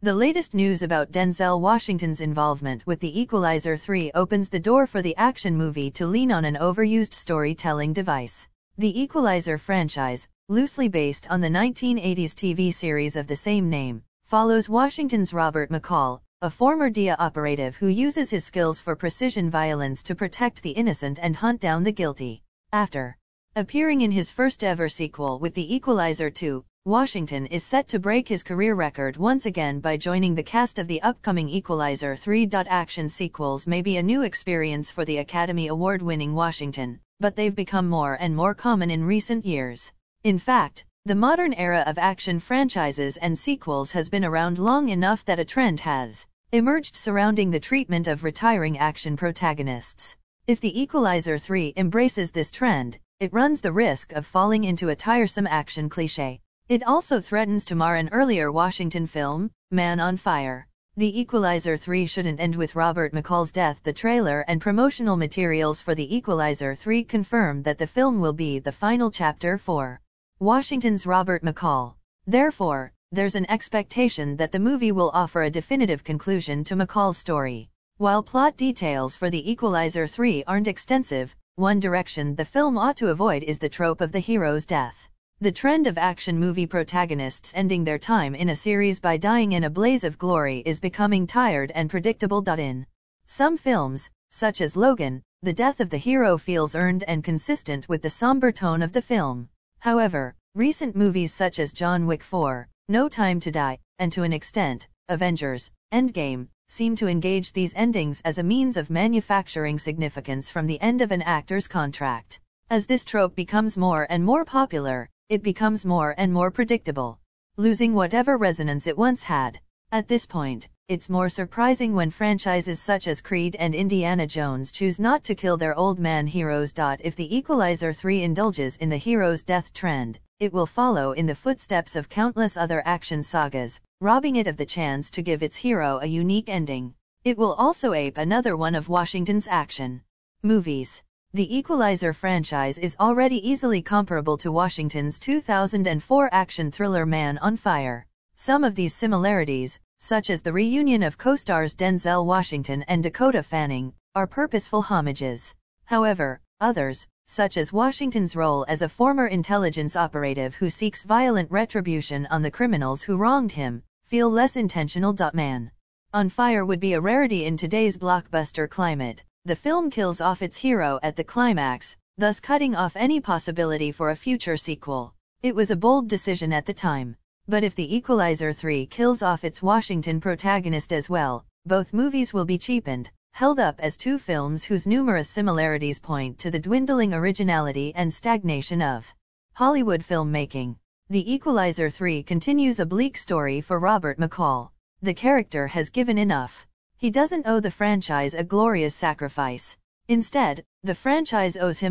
The latest news about Denzel Washington's involvement with the Equalizer 3 opens the door for the action movie to lean on an overused storytelling device. The Equalizer franchise, loosely based on the 1980s TV series of the same name, follows Washington's Robert McCall, a former DEA operative who uses his skills for precision violence to protect the innocent and hunt down the guilty. After appearing in his first-ever sequel with The Equalizer 2, Washington is set to break his career record once again by joining the cast of the upcoming Equalizer 3. Action sequels may be a new experience for the Academy Award-winning Washington, but they've become more and more common in recent years. In fact, the modern era of action franchises and sequels has been around long enough that a trend has emerged surrounding the treatment of retiring action protagonists. If The Equalizer 3 embraces this trend, it runs the risk of falling into a tiresome action cliché. It also threatens to mar an earlier Washington film, Man on Fire. The Equalizer 3 shouldn't end with Robert McCall's death. The trailer and promotional materials for The Equalizer 3 confirm that the film will be the final chapter for Washington's Robert McCall. Therefore, there's an expectation that the movie will offer a definitive conclusion to McCall's story. While plot details for The Equalizer 3 aren't extensive, one direction the film ought to avoid is the trope of the hero's death. The trend of action movie protagonists ending their time in a series by dying in a blaze of glory is becoming tired and predictable. In some films, such as Logan, the death of the hero feels earned and consistent with the somber tone of the film. However, recent movies such as John Wick 4, No Time to Die, and to an extent, Avengers: Endgame, seem to engage these endings as a means of manufacturing significance from the end of an actor's contract. As this trope becomes more and more popular, it becomes more and more predictable, losing whatever resonance it once had. At this point, it's more surprising when franchises such as Creed and Indiana Jones choose not to kill their old man heroes. If The Equalizer 3 indulges in the hero's death trend, it will follow in the footsteps of countless other action sagas, robbing it of the chance to give its hero a unique ending. It will also ape another one of Washington's action movies. The Equalizer franchise is already easily comparable to Washington's 2004 action thriller Man on Fire. Some of these similarities, such as the reunion of co-stars Denzel Washington and Dakota Fanning, are purposeful homages. However, others, such as Washington's role as a former intelligence operative who seeks violent retribution on the criminals who wronged him, feel less intentional. Man on Fire would be a rarity in today's blockbuster climate. The film kills off its hero at the climax, thus cutting off any possibility for a future sequel. It was a bold decision at the time. But if The Equalizer 3 kills off its Washington protagonist as well, both movies will be cheapened, held up as two films whose numerous similarities point to the dwindling originality and stagnation of Hollywood filmmaking. The Equalizer 3 continues a bleak story for Robert McCall. The character has given enough. He doesn't owe the franchise a glorious sacrifice. Instead, the franchise owes him